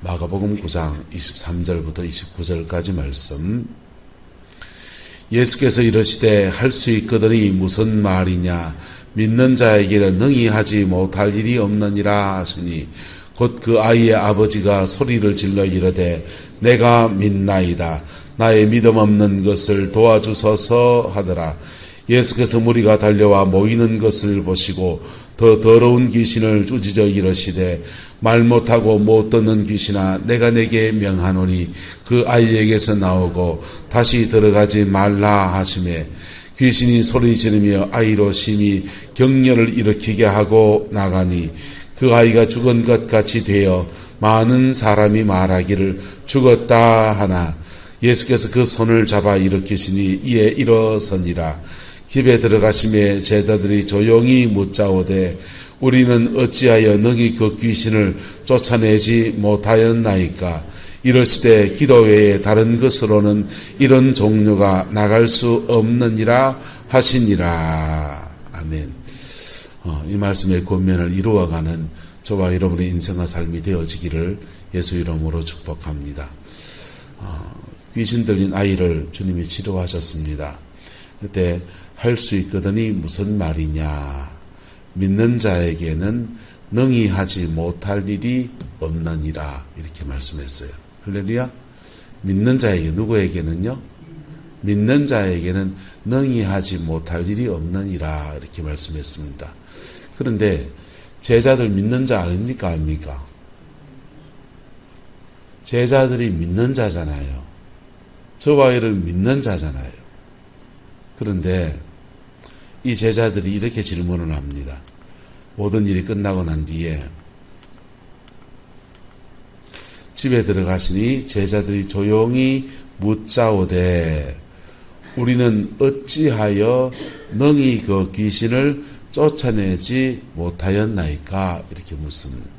마가복음 9장 23절부터 29절까지 말씀. 예수께서 이르시되 할 수 있거든이 무슨 말이냐 믿는 자에게는 능히 하지 못할 일이 없느니라 하시니 곧 그 아이의 아버지가 소리를 질러 이르되 내가 믿나이다 나의 믿음 없는 것을 도와주소서 하더라. 예수께서 무리가 달려와 모이는 것을 보시고 더 더러운 귀신을 꾸짖어 이르시되 말 못하고 못 듣는 귀신아 내가 내게 명하노니 그 아이에게서 나오고 다시 들어가지 말라 하시매 귀신이 소리 지르며 아이로 심히 격렬을 일으키게 하고 나가니 그 아이가 죽은 것 같이 되어 많은 사람이 말하기를 죽었다 하나 예수께서 그 손을 잡아 일으키시니 이에 일어서니라. 집에 들어가심에 제자들이 조용히 묻자오되 우리는 어찌하여 너희 그 귀신을 쫓아내지 못하였나이까. 이르시되 기도 외에 다른 것으로는 이런 종류가 나갈 수 없느니라 하시니라. 아멘. 이 말씀의 권면을 이루어가는 저와 여러분의 인생과 삶이 되어지기를 예수 이름으로 축복합니다. 귀신 들린 아이를 주님이 치료하셨습니다. 그때 할 수 있거든이 무슨 말이냐 믿는 자에게는 능히 하지 못할 일이 없느니라 이렇게 말씀했어요. 할렐루야. 믿는 자에게 누구에게는요? 믿는 자에게는 능히 하지 못할 일이 없느니라 이렇게 말씀했습니다. 그런데 제자들 믿는 자 아닙니까? 아닙니까? 제자들이 믿는 자잖아요. 저와 여러분 믿는 자잖아요. 그런데 이 제자들이 이렇게 질문을 합니다. 모든 일이 끝나고 난 뒤에 집에 들어가시니 제자들이 조용히 묻자오되 우리는 어찌하여 능히 그 귀신을 쫓아내지 못하였나이까 이렇게 묻습니다.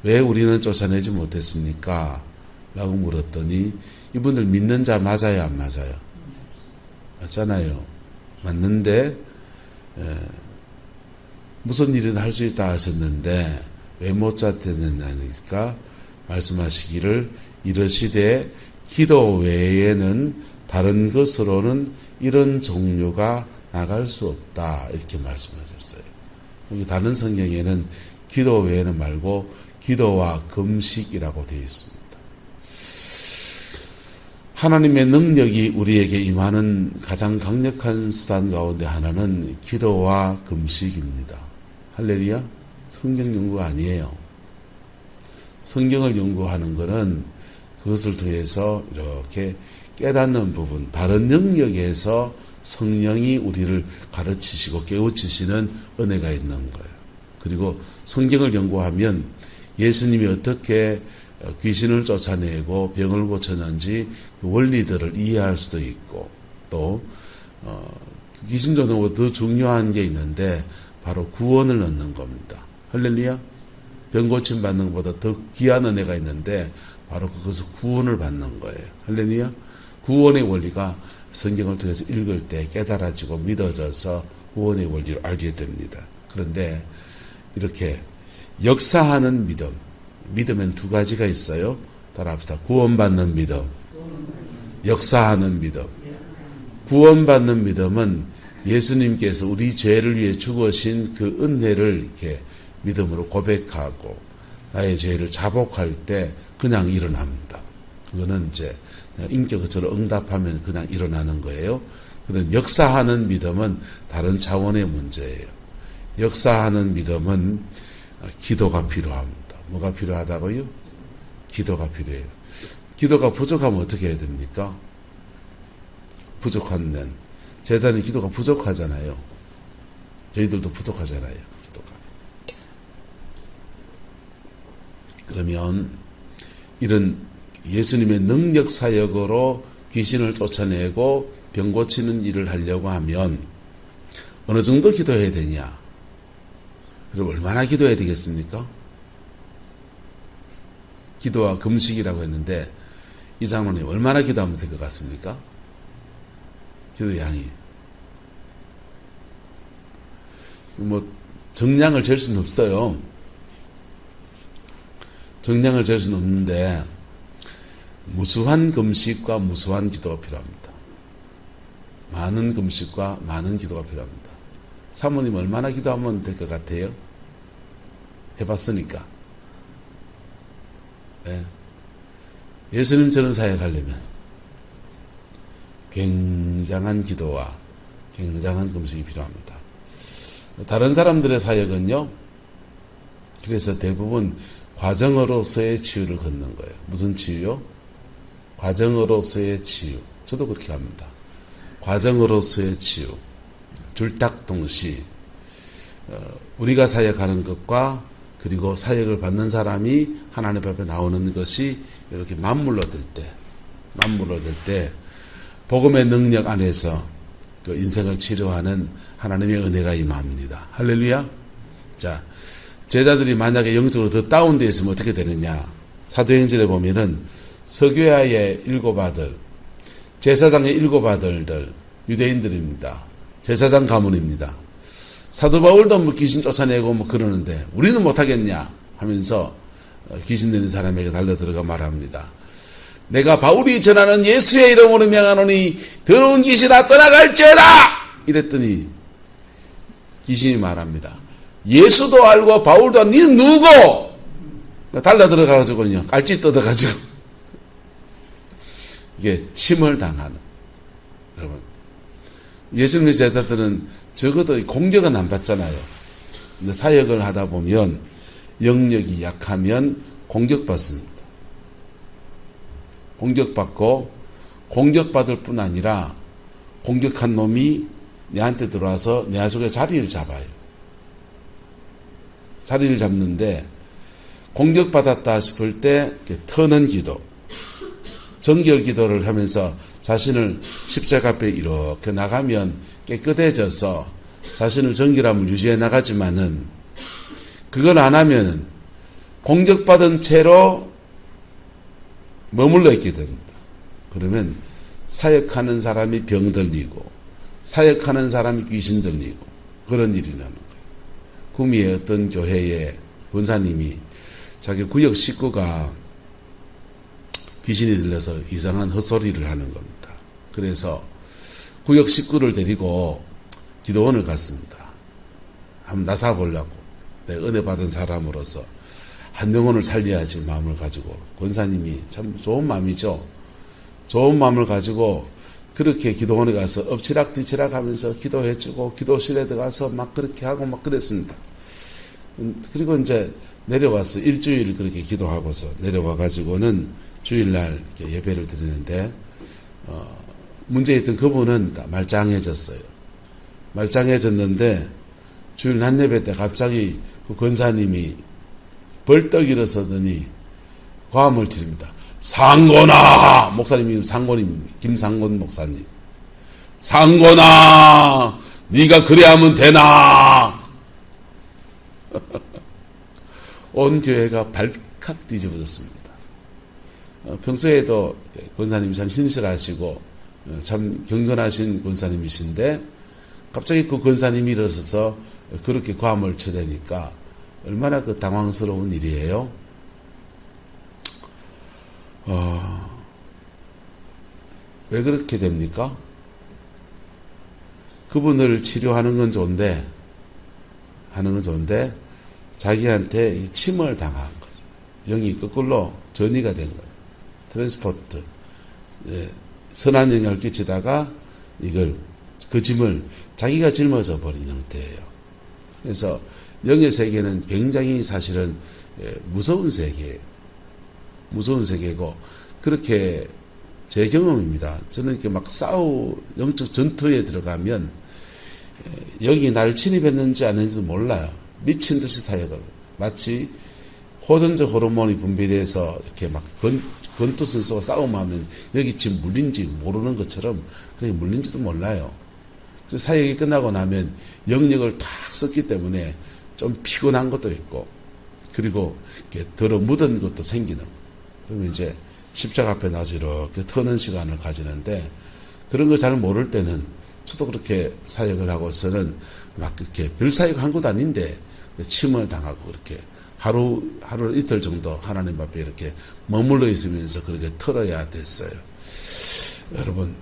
왜 우리는 쫓아내지 못했습니까? 라고 물었더니 이분들 믿는 자 맞아요 안 맞아요? 맞잖아요. 맞는데 무슨 일이든 할 수 있다 하셨는데 왜 못 쫓아내냐니까 말씀하시기를 이르시되 기도 외에는 다른 것으로는 이런 종류가 나갈 수 없다 이렇게 말씀하셨어요. 여기 다른 성경에는 기도 외에는 말고 기도와 금식이라고 되어 있습니다. 하나님의 능력이 우리에게 임하는 가장 강력한 수단 가운데 하나는 기도와 금식입니다. 할렐루야. 성경 연구가 아니에요. 성경을 연구하는 것은 그것을 통해서 이렇게 깨닫는 부분, 다른 영역에서 성령이 우리를 가르치시고 깨우치시는 은혜가 있는 거예요. 그리고 성경을 연구하면 예수님이 어떻게 귀신을 쫓아내고 병을 고쳤는지 그 원리들을 이해할 수도 있고 또 귀신 쫓아내고 더 중요한 게 있는데 바로 구원을 얻는 겁니다. 할렐루야. 병 고침 받는 것보다 더 귀한 은혜가 있는데 바로 그것을 구원을 받는 거예요. 할렐루야. 구원의 원리가 성경을 통해서 읽을 때 깨달아지고 믿어져서 구원의 원리를 알게 됩니다. 그런데 이렇게 역사하는 믿음, 믿음엔 두 가지가 있어요. 따라합시다. 구원받는 믿음, 역사하는 믿음. 구원받는 믿음은 예수님께서 우리 죄를 위해 죽으신 그 은혜를 이렇게 믿음으로 고백하고 나의 죄를 자복할 때 그냥 일어납니다. 그거는 이제 인격처럼 응답하면 그냥 일어나는 거예요. 그런 역사하는 믿음은 다른 차원의 문제예요. 역사하는 믿음은 기도가 필요합니다. 뭐가 필요하다고요? 기도가 필요해요. 기도가 부족하면 어떻게 해야 됩니까? 부족한 면 제자는 기도가 부족하잖아요. 저희들도 부족하잖아요. 기도가. 그러면 이런 예수님의 능력 사역으로 귀신을 쫓아내고 병 고치는 일을 하려고 하면 어느 정도 기도해야 되냐? 그럼 얼마나 기도해야 되겠습니까? 기도와 금식이라고 했는데 이 장로님 얼마나 기도하면 될 것 같습니까? 기도 양이 정량을 잴 수는 없어요. 정량을 재울 수는 없는데 무수한 금식과 무수한 기도가 필요합니다. 많은 금식과 많은 기도가 필요합니다. 사모님 얼마나 기도하면 될 것 같아요? 해봤으니까. 네. 예수님처럼 사역하려면 굉장한 기도와 굉장한 금식이 필요합니다. 다른 사람들의 사역은요, 그래서 대부분 과정으로서의 치유를 걷는 거예요. 무슨 치유요? 과정으로서의 치유. 저도 그렇게 합니다. 과정으로서의 치유. 줄딱동시. 우리가 사역하는 것과 그리고 사역을 받는 사람이 하나님 앞에 나오는 것이 이렇게 맞물러 들 때 복음의 능력 안에서 그 인생을 치료하는 하나님의 은혜가 임합니다. 할렐루야. 자, 제자들이 만약에 영적으로 더 다운되어 있으면 어떻게 되느냐? 사도행전에 보면은 서교야의 7 아들, 제사장의 7 아들들, 유대인들입니다. 제사장 가문입니다. 사도 바울도 뭐 귀신 쫓아내고 뭐 그러는데 우리는 못하겠냐 하면서 귀신 들린 사람에게 달려들어가 말합니다. 내가 바울이 전하는 예수의 이름으로 명하노니 더러운 귀신아 떠나갈지어다! 이랬더니 귀신이 말합니다. 예수도 알고 바울도 알고 니는 누구? 달려들어가가지고요. 깔찌 뜯어가지고 이게 침을 당하는. 여러분, 예수님의 제자들은 적어도 공격은 안 받잖아요. 근데 사역을 하다 보면 영역이 약하면 공격받습니다. 공격받고 공격받을 뿐 아니라 공격한 놈이 내한테 들어와서 내 속에 자리를 잡아요. 자리를 잡는데 공격받았다 싶을 때 터는 기도, 정결 기도를 하면서 자신을 십자가 앞에 이렇게 나가면 깨끗해져서 자신을 정결함을 유지해 나가지만은 그걸 안 하면 공격받은 채로 머물러 있게 됩니다. 그러면 사역하는 사람이 병 들리고 사역하는 사람이 귀신 들리고 그런 일이 나는 거예요. 구미의 어떤 교회의 권사님이 자기 구역 식구가 귀신이 들려서 이상한 헛소리를 하는 겁니다. 그래서 구역 식구를 데리고 기도원을 갔습니다. 한번 나사 보려고. 내가 은혜 받은 사람으로서 한 영혼을 살려야지 마음을 가지고 권사님이 참 좋은 마음이죠. 좋은 마음을 가지고 그렇게 기도원에 가서 엎치락뒤치락 하면서 기도해주고 기도실에 들어가서 막 그렇게 하고 막 그랬습니다. 그리고 이제 내려와서 일주일 그렇게 기도하고서 내려와 가지고는 주일날 예배를 드리는데 문제였던 그분은 말짱해졌어요. 말짱해졌는데 주일 낮예배 때 갑자기 그 권사님이 벌떡 일어서더니 과음을 지릅니다. 상곤아! 목사님이 상곤입니다. 김상곤 목사님. 상곤아! 네가 그래 하면 되나? 온 교회가 발칵 뒤집어졌습니다. 평소에도 권사님이 참 신실하시고 참 경건하신 권사님이신데 갑자기 그 권사님이 일어서서 그렇게 과음을 쳐대니까 얼마나 그 당황스러운 일이에요. 왜 그렇게 됩니까? 그분을 치료하는 건 좋은데 자기한테 침을 당한 거예요. 영이 거꾸로 전이가 된 거예요. 트랜스포트. 선한 영향을 끼치다가 이걸 그 짐을 자기가 짊어져 버린 형태예요. 그래서 영의 세계는 굉장히 사실은 무서운 세계예요. 무서운 세계고 그렇게 제 경험입니다. 저는 이렇게 막 영적 전투에 들어가면 여기 날 침입했는지 안 했는지도 몰라요. 미친 듯이 사역을 마치 호전적 호르몬이 분비돼서 이렇게 막 권투선수가 싸움하면 여기 지금 물린지 모르는 것처럼 그렇게 물린지도 몰라요. 그래서 사역이 끝나고 나면 영역을 탁 썼기 때문에 좀 피곤한 것도 있고 그리고 이렇게 더러 묻은 것도 생기는 거예요. 그러면 이제 십자가 앞에 나서 이렇게 터는 시간을 가지는데 그런 걸 잘 모를 때는 저도 그렇게 사역을 하고서는 막 이렇게 별 사역 한 것도 아닌데 침을 당하고 그렇게 하루 이틀 정도 하나님 앞에 이렇게 머물러 있으면서 그렇게 털어야 됐어요. 여러분,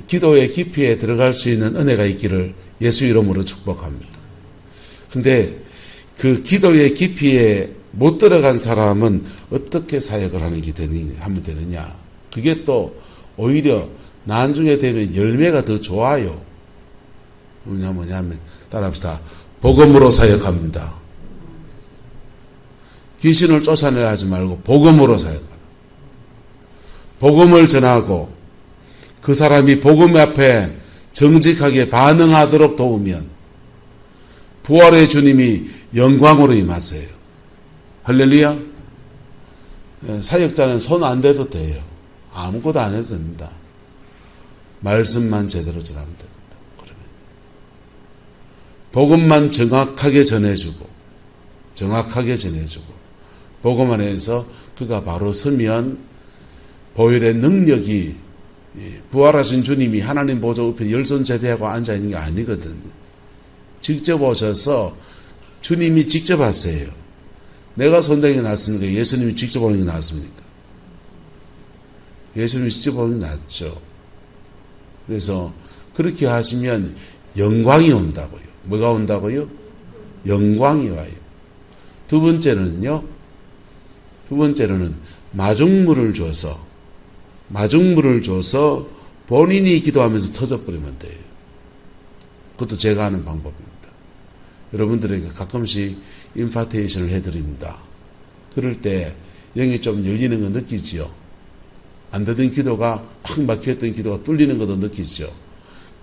기도의 깊이에 들어갈 수 있는 은혜가 있기를 예수 이름으로 축복합니다. 근데 그 기도의 깊이에 못 들어간 사람은 어떻게 사역을 하면 되느냐? 그게 또 오히려 나중에 되면 열매가 더 좋아요. 뭐냐면 따라합시다. 복음으로 사역합니다. 귀신을 쫓아내려 하지 말고 복음으로 사역하라. 복음을 전하고 그 사람이 복음 앞에 정직하게 반응하도록 도우면 부활의 주님이 영광으로 임하세요. 할렐루야. 사역자는 손 안 대도 돼요. 아무것도 안 해도 됩니다. 말씀만 제대로 전하면 됩니다. 그러면 복음만 정확하게 전해주고 복음 안에서 그가 바로 서면 보혈의 능력이 부활하신 주님이 하나님 보좌 우편에 열손 제대하고 앉아있는 게 아니거든요. 직접 오셔서 주님이 직접 하세요. 내가 손대는 게 낫습니까? 예수님이 직접 오는 게 낫습니까? 예수님이 직접 오는 게 낫죠. 그래서 그렇게 하시면 영광이 온다고요. 뭐가 온다고요? 영광이 와요. 두 번째로는 마중물을 줘서 본인이 기도하면서 터져버리면 돼요. 그것도 제가 하는 방법입니다. 여러분들에게 가끔씩 임파테이션을 해드립니다. 그럴 때 영이 좀 열리는 거 느끼지요? 안 되던 기도가 확 막혀있던 기도가 뚫리는 것도 느끼죠?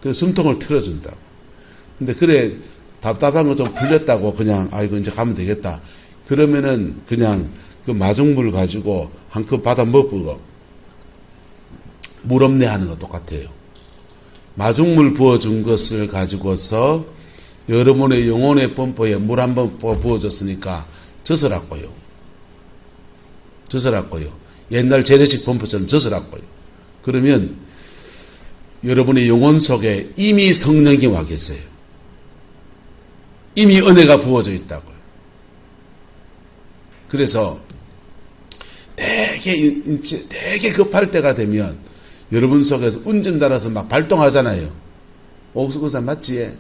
그래서 숨통을 틀어준다. 근데 그래 답답한 거 좀 풀렸다고 그냥 이거 이제 가면 되겠다. 그러면은 그냥 그 마중물 가지고 한 컵 받아 먹고 물 없네 하는 거 똑같아요. 마중물 부어준 것을 가지고서 여러분의 영혼의 범퍼에 물 한 번 부어줬으니까 젖으라고요. 옛날 재래식 범퍼처럼 젖으라고요. 그러면 여러분의 영혼 속에 이미 성령이 와 계세요. 이미 은혜가 부어져 있다고요. 그래서 되게 급할 때가 되면 여러분 속에서 운전 달아서 막 발동하잖아요. 옥수수사 맞지?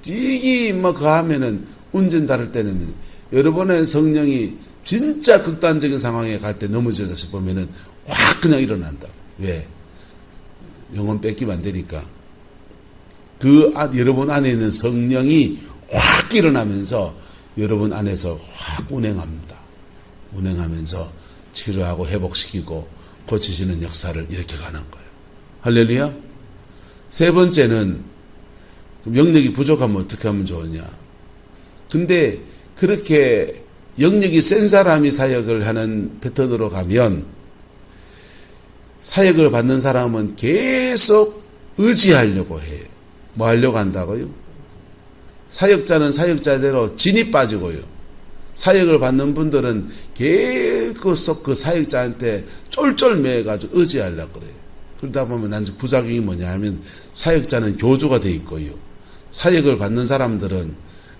찌기 그 하면은 운전 다를 때는 여러분의 성령이 진짜 극단적인 상황에 갈 때 넘어지다 싶으면은 확 그냥 일어난다. 왜? 영혼 뺏기면 안 되니까. 여러분 안에 있는 성령이 확 일어나면서 여러분 안에서 확 운행하면서 치료하고 회복시키고 고치시는 역사를 이렇게 가는 거예요. 할렐루야. 세 번째는 영역이 부족하면 어떻게 하면 좋으냐. 근데 그렇게 영역이 센 사람이 사역을 하는 패턴으로 가면 사역을 받는 사람은 계속 의지하려고 해요. 뭐 하려고 한다고요? 사역자는 사역자대로 진이 빠지고요. 사역을 받는 분들은 계속 그 사역자한테 쫄쫄 매가지고 의지하려고 그래요. 그러다 보면 난 부작용이 뭐냐 하면 사역자는 교주가 돼 있고요. 사역을 받는 사람들은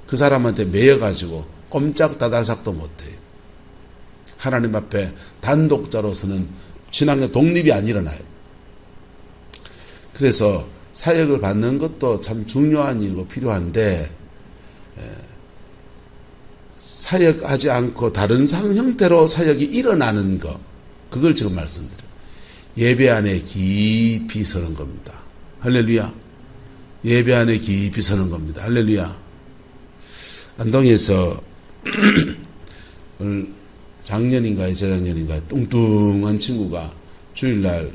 그 사람한테 매여가지고 꼼짝다달삭도 못해요. 하나님 앞에 단독자로서는 신앙의 독립이 안 일어나요. 그래서 사역을 받는 것도 참 중요한 일이고 필요한데 사역하지 않고 다른 형태로 사역이 일어나는 것, 그걸 지금 말씀드려요. 예배 안에 깊이 서는 겁니다. 할렐루야. 예배 안에 깊이 서는 겁니다. 할렐루야. 안동에서 작년인가 재작년인가 뚱뚱한 친구가 주일날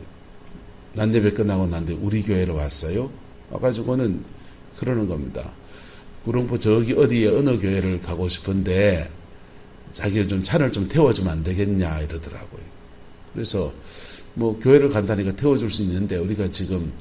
난대배 끝나고 난데 우리 교회로 왔어요. 와가지고는 그러는 겁니다. 구룡포 저기 어디에 어느 교회를 가고 싶은데 자기를 좀 차를 좀 태워주면 안 되겠냐 이러더라고요. 그래서 뭐 교회를 간다니까 태워줄 수 있는데 우리가 지금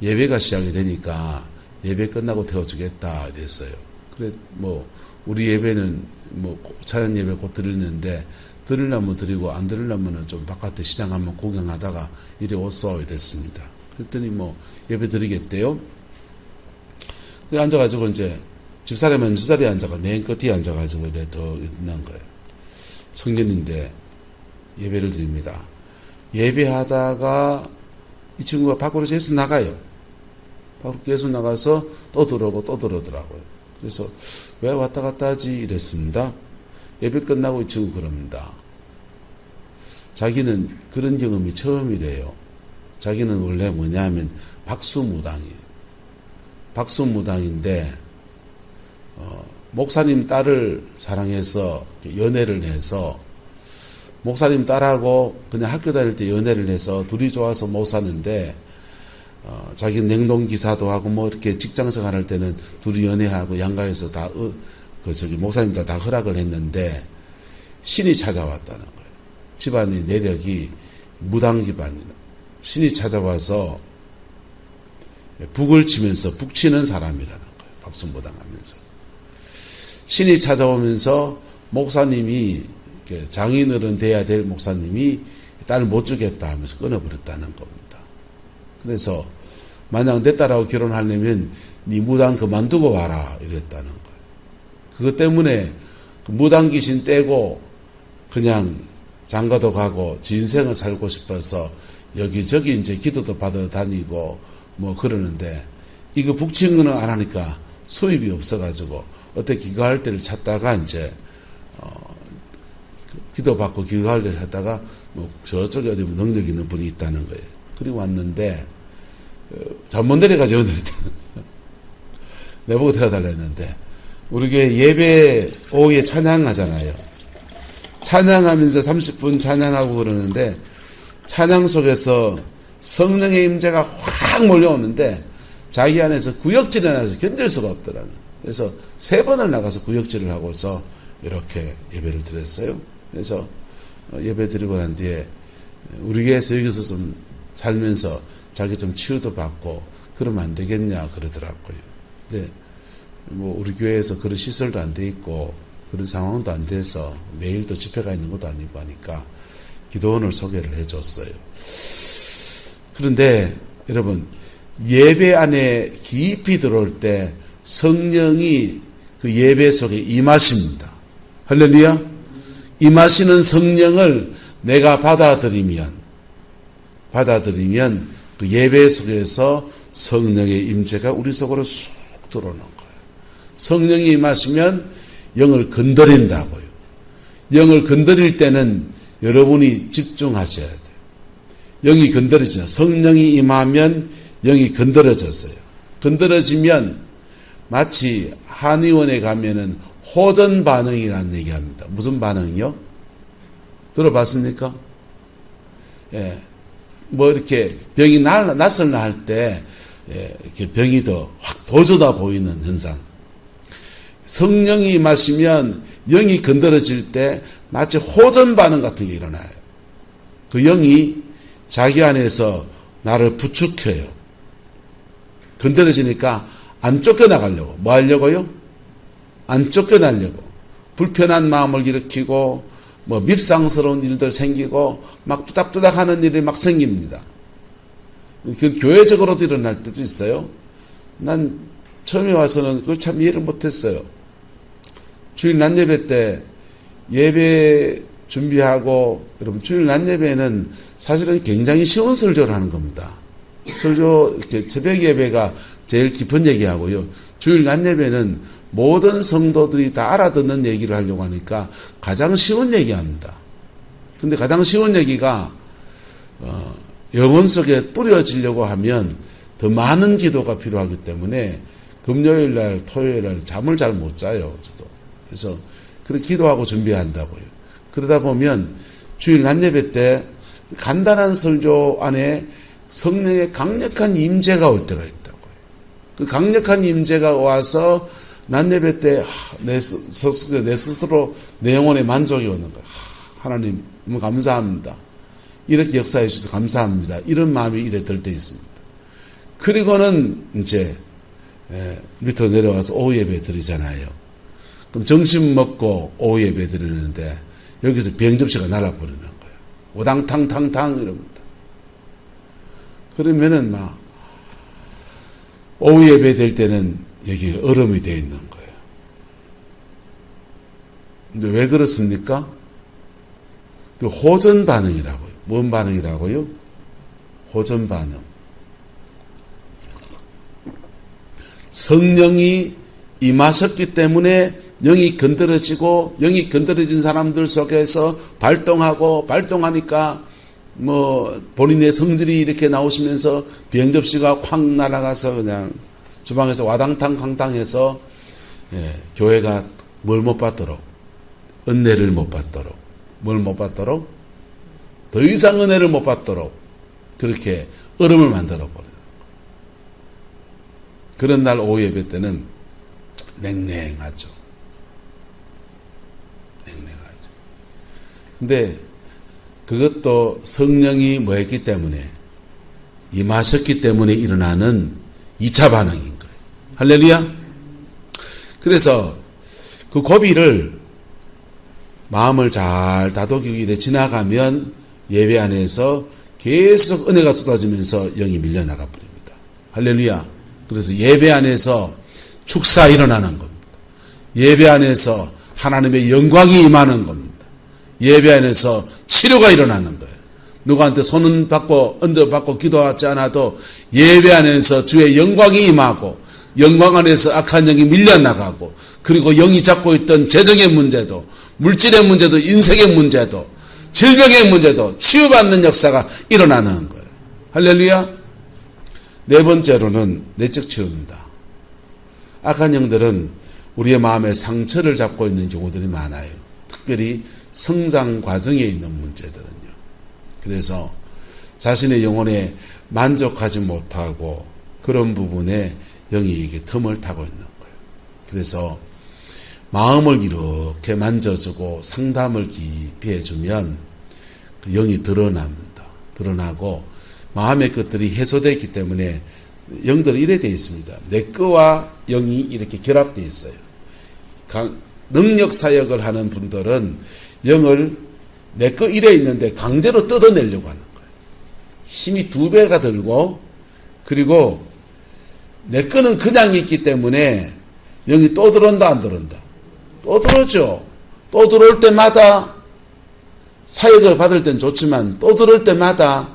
예배가 시작이 되니까 예배 끝나고 태워주겠다 이랬어요. 그래 뭐 우리 예배는 뭐 찬양 예배 곧 드리는데 들으려면 드리고 안 들으려면 좀 바깥에 시장 한번 구경하다가 이리 오소 이랬습니다. 그랬더니 뭐 예배 드리겠대요. 그래 앉아가지고 이제 집사람은 저 자리에 앉아가 맨 끝에 앉아가지고 이래 더 있는 거예요. 청년인데 예배를 드립니다. 예배하다가 이 친구가 밖으로 계속 나가요. 밖으로 계속 나가서 또 들어오고 또 들어오더라고요. 그래서 왜 왔다 갔다 하지 이랬습니다. 예배 끝나고 이 친구 그럽니다. 자기는 그런 경험이 처음이래요. 자기는 원래 뭐냐면 박수무당이에요. 박수무당인데 목사님 딸을 사랑해서 연애를 해서 목사님 딸하고 그냥 학교 다닐 때 연애를 해서 둘이 좋아서 못 사는데 자기 냉동기사도 하고 뭐 이렇게 직장 생활할 때는 둘이 연애하고 양가에서 다 목사님 다 허락을 했는데 신이 찾아왔다는 거예요. 집안의 내력이 무당 집안이라 신이 찾아와서 북을 치면서 북치는 사람이라는 거예요. 박수무당하면서 신이 찾아오면서 목사님이 장인어른 돼야 될 목사님이 딸을 못 주겠다 하면서 끊어버렸다는 겁니다. 그래서 만약 내 딸하고 결혼하려면 네 무당 그만두고 와라 이랬다는 거예요. 그것 때문에 그 무당 귀신 떼고 그냥 장가도 가고 지 인생을 살고 싶어서 여기저기 이제 기도도 받아 다니고 뭐 그러는데 이거 북치는 거는 안 하니까 수입이 없어가지고 어떻게 기도할 때를 찾다가 이제 기도받고 기도할 때를 찾다가 뭐 저쪽에 어디 능력 있는 분이 있다는 거예요. 그리고 왔는데 잠못 내려가지고 내보고 데려달라 했는데 우리 교회 예배 오후에 찬양하잖아요. 찬양하면서 30분 찬양하고 그러는데 찬양 속에서 성령의 임재가 확 몰려오는데 자기 안에서 구역질이 나서 견딜 수가 없더라는. 그래서 3번을 나가서 구역질을 하고서 이렇게 예배를 드렸어요. 그래서 예배 드리고 난 뒤에 우리 교회에서 여기서 좀 살면서 자기 좀 치유도 받고 그러면 안 되겠냐 그러더라고요. 근데 뭐 우리 교회에서 그런 시설도 안 돼 있고 그런 상황도 안 돼서 매일도 집회가 있는 것도 아니고 하니까 기도원을 소개를 해줬어요. 그런데 여러분 예배 안에 깊이 들어올 때 성령이 그 예배 속에 임하십니다. 할렐루야. 임하시는 성령을 내가 받아들이면 그 예배 속에서 성령의 임재가 우리 속으로 쑥 들어오는 거예요. 성령이 임하시면 영을 건드린다고요. 영을 건드릴 때는 여러분이 집중하셔야 돼요. 영이 건드려지죠. 성령이 임하면 영이 건드려졌어요. 건드려지면 마치 한의원에 가면은 호전 반응이라는 얘기합니다. 무슨 반응이요? 들어봤습니까? 예. 뭐 이렇게 병이 낯설나 할 때 이렇게 병이 더 확 도져다 보이는 현상. 성령이 임하시면 영이 건드려질 때 마치 호전 반응 같은 게 일어나요. 그 영이 자기 안에서 나를 부축해요. 건드려지니까 안 쫓겨나가려고. 뭐 하려고요? 안 쫓겨나려고. 불편한 마음을 일으키고 뭐 밉상스러운 일들 생기고 막 뚜닥뚜닥 하는 일이 막 생깁니다. 그 교회적으로도 일어날 때도 있어요. 난 처음에 와서는 그걸 참 이해를 못했어요. 주일 낮 예배 때 예배 준비하고 여러분 주일 낮 예배는 사실은 굉장히 쉬운 설교를 하는 겁니다. 설교 이렇게 새벽 예배가 제일 깊은 얘기하고요. 주일 낮 예배는 모든 성도들이 다 알아듣는 얘기를 하려고 하니까 가장 쉬운 얘기합니다. 근데 가장 쉬운 얘기가 영혼 속에 뿌려지려고 하면 더 많은 기도가 필요하기 때문에 금요일 날, 토요일 날 잠을 잘 못 자요. 저도. 그래서 그렇게 기도하고 준비한다고요. 그러다 보면 주일 낮 예배 때 간단한 설교 안에 성령의 강력한 임재가 올 때가 있다고요. 그 강력한 임재가 와서 낮 예배 때 내 스스로 내 영혼에 만족이 오는 거예요. 하나님 너무 감사합니다. 이렇게 역사해 주셔서 감사합니다. 이런 마음이 이래 들 때 있습니다. 그리고는 이제 밑으로 내려와서 오후 예배 드리잖아요. 그럼 점심 먹고 오후 예배 드리는데 여기서 병접시가 날아버리는 거예요. 오당탕탕탕 이럽니다. 그러면은 막 오후 예배 될 때는 여기 얼음이 되어 있는 거예요. 근데 왜 그렇습니까? 그 호전 반응이라고요. 뭔 반응이라고요? 호전 반응. 성령이 임하셨기 때문에 영이 건드려지고, 영이 건드려진 사람들 속에서 발동하니까 본인의 성질이 이렇게 나오시면서 비행 접시가 콱 날아가서 그냥 주방에서 와당탕 황당해서 교회가 뭘 못 받도록, 은혜를 못 받도록, 뭘 못 받도록, 더 이상 은혜를 못 받도록 그렇게 얼음을 만들어 버려요. 그런 날 오후 예배 때는 냉랭하죠. 냉랭하죠. 근데 그것도 성령이 뭐했기 때문에, 임하셨기 때문에 일어나는 2차 반응인 거예요. 할렐루야. 그래서 그 고비를 마음을 잘 다독이고 이래 지나가면 예배 안에서 계속 은혜가 쏟아지면서 영이 밀려나가 버립니다. 할렐루야. 그래서 예배 안에서 축사 일어나는 겁니다. 예배 안에서 하나님의 영광이 임하는 겁니다. 예배 안에서 치료가 일어나는 거예요. 누구한테 손은 받고 얹어받고 기도하지 않아도 예배 안에서 주의 영광이 임하고, 영광 안에서 악한 영이 밀려나가고, 그리고 영이 잡고 있던 재정의 문제도, 물질의 문제도, 인생의 문제도, 질병의 문제도 치유받는 역사가 일어나는 거예요. 할렐루야. 네 번째로는 내적 치유입니다. 악한 영들은 우리의 마음에 상처를 잡고 있는 경우들이 많아요. 특별히 성장 과정에 있는 문제들은요. 그래서 자신의 영혼에 만족하지 못하고 그런 부분에 영이 이게 틈을 타고 있는 거예요. 그래서 마음을 이렇게 만져주고 상담을 깊이 해주면 그 영이 드러납니다. 드러나고 마음의 것들이 해소되기 때문에 영들은 이래 되어 있습니다. 내 거와 영이 이렇게 결합되어 있어요. 능력 사역을 하는 분들은 영을 내 거 이래 있는데 강제로 뜯어내려고 하는 거예요. 힘이 2배가 들고, 그리고 내 거는 그냥 있기 때문에 영이 또 들어온다 안 들어온다? 또 들어오죠. 또 들어올 때마다 사역을 받을 땐 좋지만 또 들어올 때마다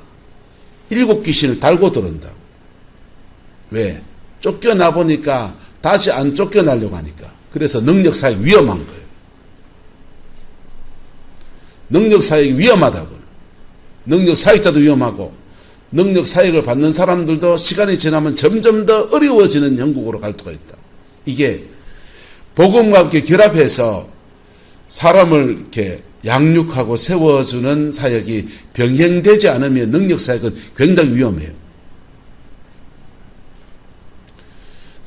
7 귀신을 달고 들어온다. 왜? 쫓겨나 보니까 다시 안 쫓겨나려고 하니까. 그래서 능력 사역 위험한 거예요. 능력 사역이 위험하다고. 능력 사역자도 위험하고, 능력 사역을 받는 사람들도 시간이 지나면 점점 더 어려워지는 형국으로 갈 수가 있다. 이게 복음과 함께 결합해서 사람을 이렇게 양육하고 세워주는 사역이 병행되지 않으면 능력 사역은 굉장히 위험해요.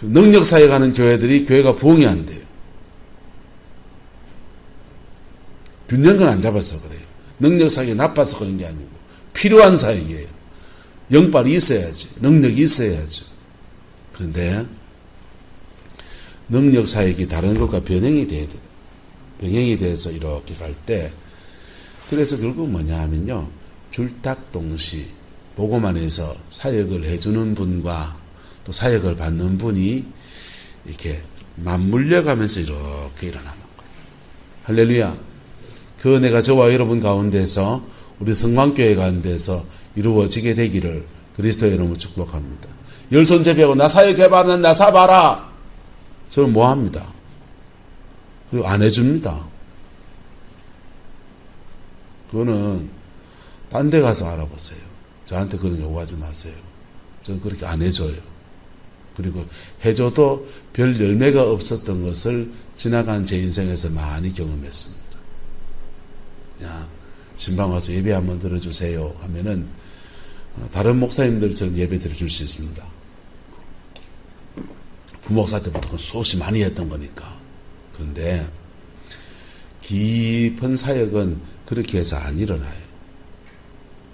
능력 사역하는 교회들이 교회가 부흥이 안 돼요. 균형을 안 잡아서 그래요. 능력 사역이 나빠서 그런 게 아니고 필요한 사역이에요. 영빨이 있어야지. 능력이 있어야죠. 그런데 능력 사역이 다른 것과 병행이 돼야 돼요. 병행이 돼서 이렇게 갈 때, 그래서 결국 뭐냐 하면요, 줄탁동시 복음 안에서 사역을 해주는 분과 또 사역을 받는 분이 이렇게 맞물려 가면서 이렇게 일어나는 거예요. 할렐루야. 그 은혜가 저와 여러분 가운데서, 우리 성광교회 가운데서 이루어지게 되기를 그리스도의 이름으로 축복합니다. 열손 제비하고 나 사역해봐라, 나 사봐라. 저는 뭐합니다. 그리고 안 해줍니다. 그거는 딴 데 가서 알아보세요. 저한테 그런 요구하지 마세요. 저는 그렇게 안 해줘요. 그리고 해줘도 별 열매가 없었던 것을 지나간 제 인생에서 많이 경험했습니다. 그냥 신방 와서 예배 한번 들어주세요 하면은 다른 목사님들처럼 예배 드려줄 수 있습니다. 부목사 때부터 수없이 많이 했던 거니까. 그런데 깊은 사역은 그렇게 해서 안 일어나요.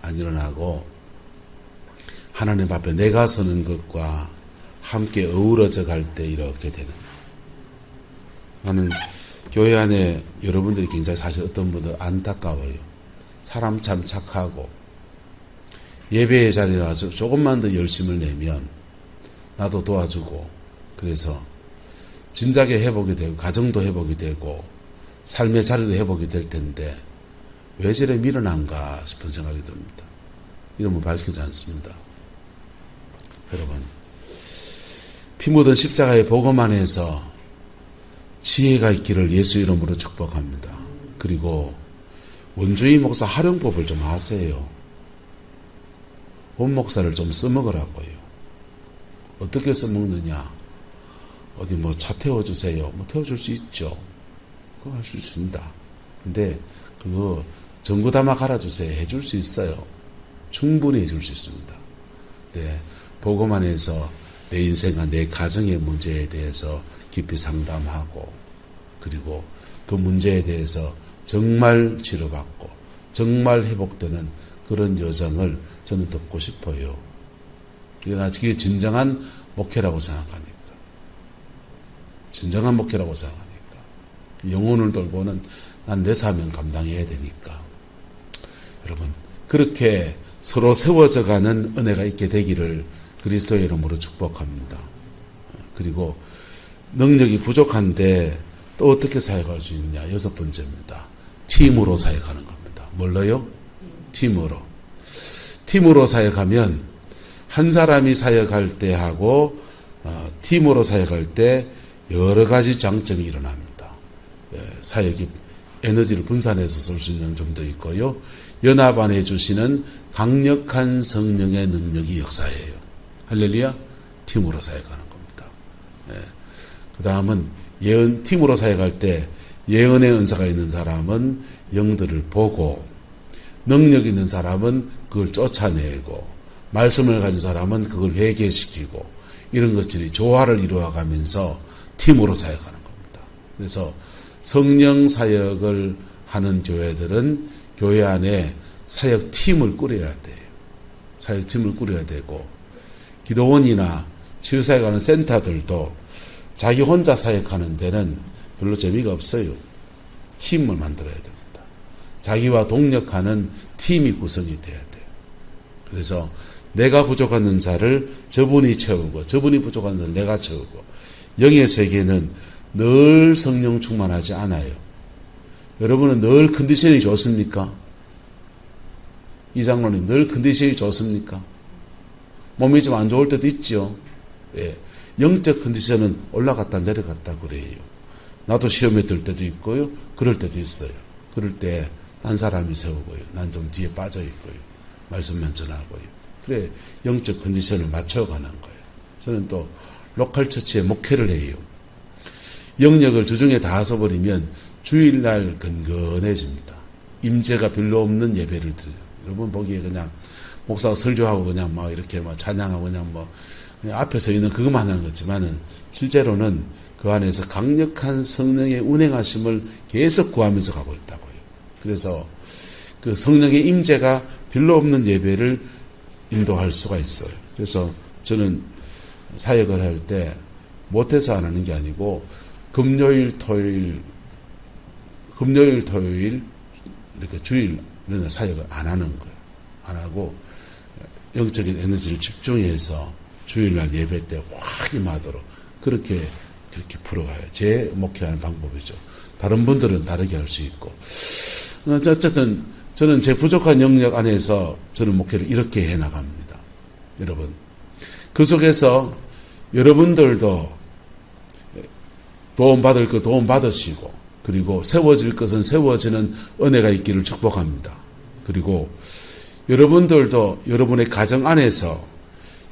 안 일어나고 하나님 앞에 내가 서는 것과 함께 어우러져 갈 때 이렇게 되는 거예요. 나는 교회 안에 여러분들이 굉장히 사실 어떤 분들 안타까워요. 사람 참 착하고 예배의 자리에 와서 조금만 더 열심을 내면 나도 도와주고, 그래서 진작에 회복이 되고 가정도 회복이 되고 삶의 자리도 회복이 될 텐데 왜 저래 밀어난가 싶은 생각이 듭니다. 이름은 밝히지 않습니다. 여러분, 피 묻은 십자가의 복음 안에서 지혜가 있기를 예수 이름으로 축복합니다. 그리고 원주희 목사 활용법을 좀 하세요. 원 목사를 좀 써먹으라고요. 어떻게 써먹느냐? 어디 뭐 차 태워주세요. 뭐 태워줄 수 있죠. 그거 할 수 있습니다. 근데 그거 전구 담아 갈아주세요. 해줄 수 있어요. 충분히 해줄 수 있습니다. 네, 복음 안에서 내 인생과 내 가정의 문제에 대해서 깊이 상담하고, 그리고 그 문제에 대해서 정말 치료받고 정말 회복되는 그런 여정을 저는 돕고 싶어요. 그게 진정한 목회라고 생각하니까. 진정한 목회라고 생각하니까. 영혼을 돌보는 난 내 사명 감당해야 되니까. 여러분, 그렇게 서로 세워져 가는 은혜가 있게 되기를 그리스도의 이름으로 축복합니다. 그리고 능력이 부족한데 또 어떻게 사역할 수 있느냐? 6번째입니다. 팀으로 사역하는 겁니다. 뭘로요? 팀으로. 팀으로 사역하면 한 사람이 사역할 때 하고 팀으로 사역할 때 여러 가지 장점이 일어납니다. 사역이 에너지를 분산해서 쓸 수 있는 점도 있고요. 연합 안에 주시는 강력한 성령의 능력이 역사해요. 할렐루야. 팀으로 사역하는 겁니다. 그 다음은 팀으로 사역할 때 예언의 은사가 있는 사람은 영들을 보고, 능력 있는 사람은 그걸 쫓아내고, 말씀을 가진 사람은 그걸 회개시키고, 이런 것들이 조화를 이루어가면서 팀으로 사역하는 겁니다. 그래서 성령 사역을 하는 교회들은 교회 안에 사역팀을 꾸려야 돼요. 사역팀을 꾸려야 되고, 기도원이나 치유사역하는 센터들도 자기 혼자 사역하는 데는 별로 재미가 없어요. 팀을 만들어야 됩니다. 자기와 동력하는 팀이 구성이 돼야 돼요. 그래서 내가 부족한 은사를 저분이 채우고, 저분이 부족한 은사를 내가 채우고, 영의 세계는 늘 성령 충만하지 않아요. 여러분은 늘 컨디션이 좋습니까? 이 장로님 늘 컨디션이 좋습니까? 몸이 좀 안 좋을 때도 있죠. 예. 영적 컨디션은 올라갔다 내려갔다 그래요. 나도 시험에 들 때도 있고요. 그럴 때도 있어요. 그럴 때 딴 사람이 세우고요. 난 좀 뒤에 빠져 있고요. 말씀만 전하고요. 그래 영적 컨디션을 맞춰가는 거예요. 저는 또 로컬 처치에 목회를 해요. 영역을 주중에 다 써버리면 주일날 근근해집니다. 임재가 별로 없는 예배를 드려요. 여러분 보기에 그냥 목사가 설교하고 그냥 막 이렇게 막 찬양하고 그냥 앞에 서 있는 그것만 하는 거지만은 실제로는 그 안에서 강력한 성령의 운행하심을 계속 구하면서 가고 있다고요. 그래서 그 성령의 임재가 별로 없는 예배를 인도할 수가 있어요. 그래서 저는 사역을 할 때 못해서 안 하는 게 아니고 금요일, 토요일 이렇게 주일은 사역을 안 하는 거예요. 안 하고 영적인 에너지를 집중해서 주일날 예배 때 확 임하도록 그렇게 풀어가요. 제 목회하는 방법이죠. 다른 분들은 다르게 할 수 있고. 어쨌든 저는 제 부족한 영역 안에서 저는 목회를 이렇게 해나갑니다. 여러분, 그 속에서 여러분들도 도움받을 것 도움받으시고, 그리고 세워질 것은 세워지는 은혜가 있기를 축복합니다. 그리고 여러분들도 여러분의 가정 안에서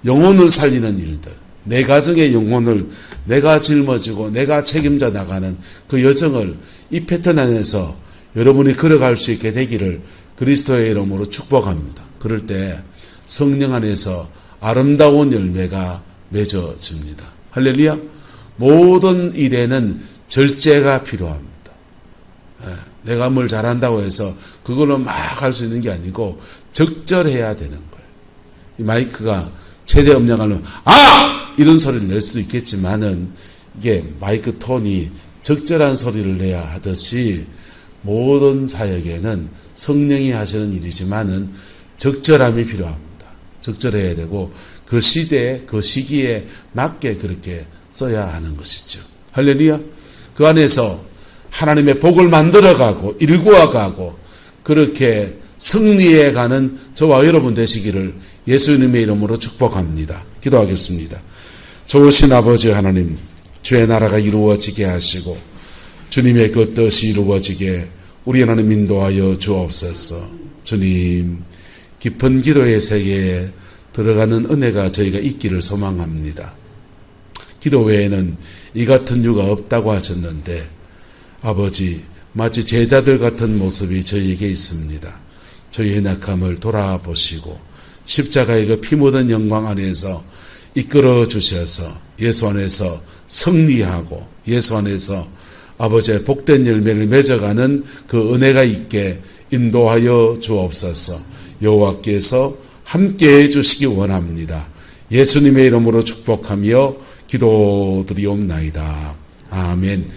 영혼을 살리는 일들, 내 가정의 영혼을 내가 짊어지고 내가 책임져 나가는 그 여정을 이 패턴 안에서 여러분이 걸어갈 수 있게 되기를 그리스도의 이름으로 축복합니다. 그럴 때 성령 안에서 아름다운 열매가 맺어집니다. 할렐루야. 모든 일에는 절제가 필요합니다. 내가 뭘 잘한다고 해서 그걸로 막 할 수 있는 게 아니고 적절해야 되는 거예요. 이 마이크가 최대 음량하면 이런 소리를 낼 수도 있겠지만은 이게 마이크 톤이 적절한 소리를 내야 하듯이 모든 사역에는 성령이 하시는 일이지만은 적절함이 필요합니다. 적절해야 되고 그 시대에 그 시기에 맞게 그렇게 써야 하는 것이죠. 할렐루야. 그 안에서 하나님의 복을 만들어가고 일구어가고 그렇게 승리해가는 저와 여러분 되시기를 예수님의 이름으로 축복합니다. 기도하겠습니다. 좋으신 아버지 하나님, 주의 나라가 이루어지게 하시고 주님의 그 뜻이 이루어지게 우리 하나님 인도하여 주옵소서. 주님, 깊은 기도의 세계에 들어가는 은혜가 저희가 있기를 소망합니다. 기도 외에는 이 같은 이유가 없다고 하셨는데 아버지, 마치 제자들 같은 모습이 저희에게 있습니다. 저희의 낙함을 돌아보시고 십자가의 그 피 묻은 영광 안에서 이끌어 주셔서 예수 안에서 승리하고 예수 안에서 아버지의 복된 열매를 맺어가는 그 은혜가 있게 인도하여 주옵소서. 여호와께서 함께해 주시기 원합니다. 예수님의 이름으로 축복하며 기도드리옵나이다. 아멘.